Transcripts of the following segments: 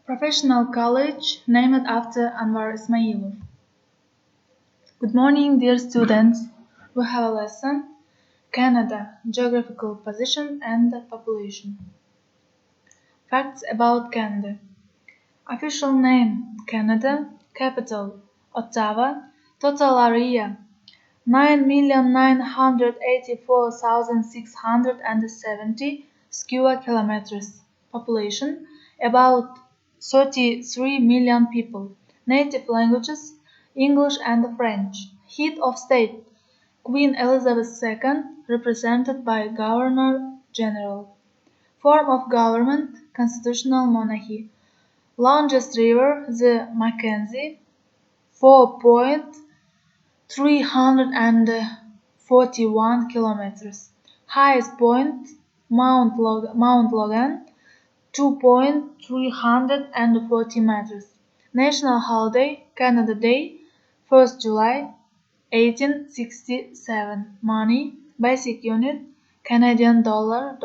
Professional College named after Anwar Ismailov. Good morning, dear students. We have a lesson, Canada, Geographical Position and Population. Facts about Canada. Official name, Canada. Capital, Ottawa. Total area, 9,984,670 square kilometers. Population, about 33 million people. Native languages, English and French. Head of state, Queen Elizabeth II, represented by Governor General. Form of government, constitutional monarchy. Longest river, the Mackenzie, 4,341 kilometers. Highest point, Mount Logan, 2,340 meters. National holiday, Canada Day, 1st July 1867. Money, basic unit, Canadian dollar.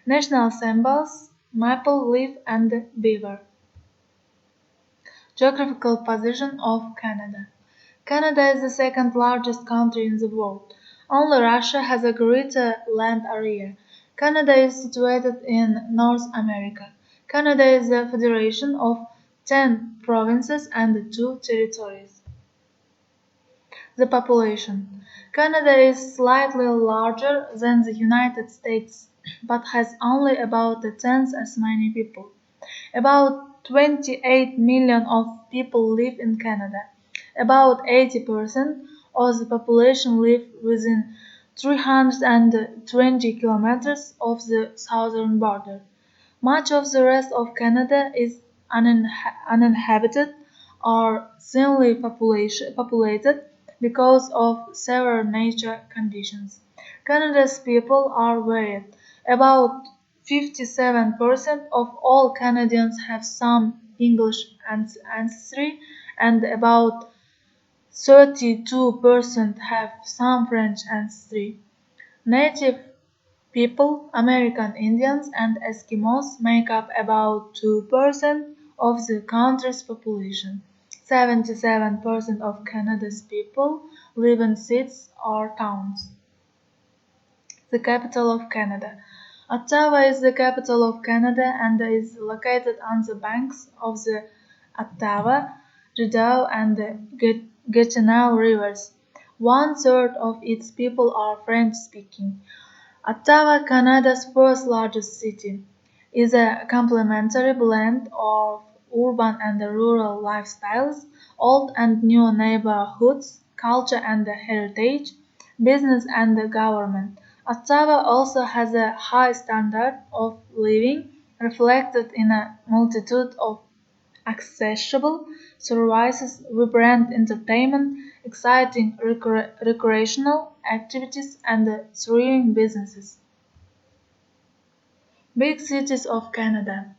National symbols, maple leaf and beaver. Geographical position of Canada. Canada is the second largest country in the world. Only Russia has a greater land area. Canada is situated in North America. Canada is a federation of 10 provinces and 2 territories. The population. Canada is slightly larger than the United States, but has only about a tenth as many people. About 28 million of people live in Canada. About 80% of the population live within 320 kilometers of the southern border. Much of the rest of Canada is uninhabited or thinly populated because of severe nature conditions. Canada's people are varied. About 57% of all Canadians have some English ancestry, and about 32% have some French ancestry. Native people, American Indians and Eskimos, make up about 2% of the country's population. 77% of Canada's people live in cities or towns. The capital of Canada. Ottawa is the capital of Canada and is located on the banks of the Ottawa, Rideau, and Gatineau rivers. One-third of its people are French-speaking. Ottawa, Canada's fourth largest city, is a complementary blend of urban and rural lifestyles, old and new neighborhoods, culture and heritage, business and government. Ottawa also has a high standard of living, reflected in a multitude of accessible services, vibrant entertainment, exciting recreational activities, and thriving businesses. Big cities of Canada: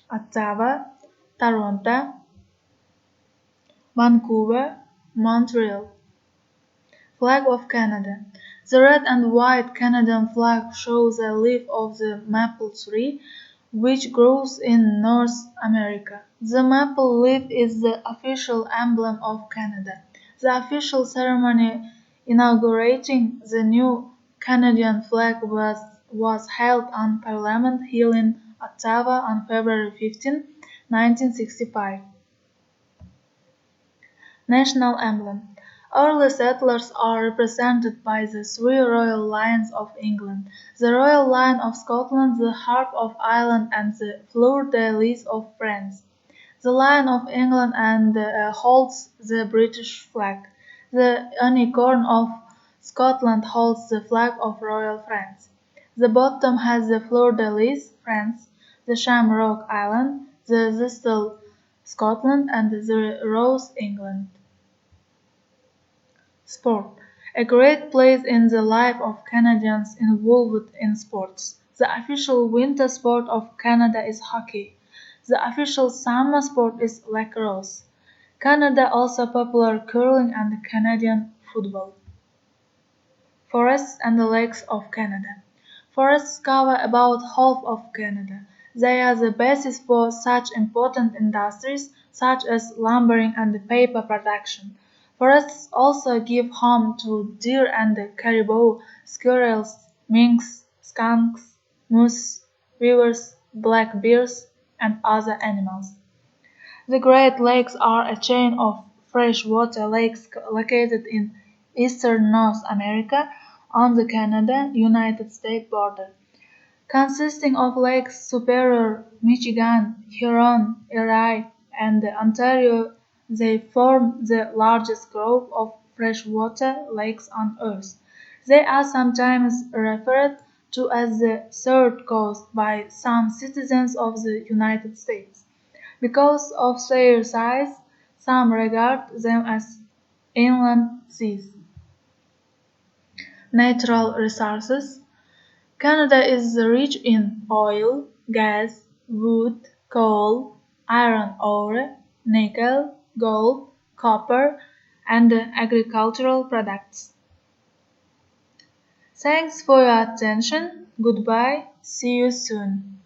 Ottawa, Toronto, Vancouver, Montreal. Flag of Canada. The red and white Canadian flag shows a leaf of the maple tree, which grows in North America. The maple leaf is the official emblem of Canada. The official ceremony inaugurating the new Canadian flag was held on Parliament Hill in Ottawa on February 15, 1965. National emblem. Early settlers are represented by the three royal lions of England, the royal lion of Scotland, the harp of Ireland, and the fleur-de-lis of France. The lion of England holds the British flag. The unicorn of Scotland holds the flag of Royal France. The bottom has the fleur-de-lis, France, the shamrock, Ireland, the thistle, Scotland, and the rose, England. Sport. A great place in the life of Canadians involved in sports. The official winter sport of Canada is hockey. The official summer sport is lacrosse. Canada also popular curling and Canadian football. Forests and lakes of Canada. Forests cover about half of Canada. They are the basis for such important industries such as lumbering and paper production. Forests also give home to deer and caribou, squirrels, minks, skunks, moose, beavers, black bears, and other animals. The Great Lakes are a chain of freshwater lakes located in eastern North America on the Canada-United States border. Consisting of Lakes Superior, Michigan, Huron, Erie, and Ontario, they form the largest group of freshwater lakes on Earth. They are sometimes referred to as the Third Coast by some citizens of the United States. Because of their size, some regard them as inland seas. Natural resources. Canada is rich in oil, gas, wood, coal, iron ore, nickel, gold, copper, and agricultural products. Thanks for your attention. Goodbye. See you soon.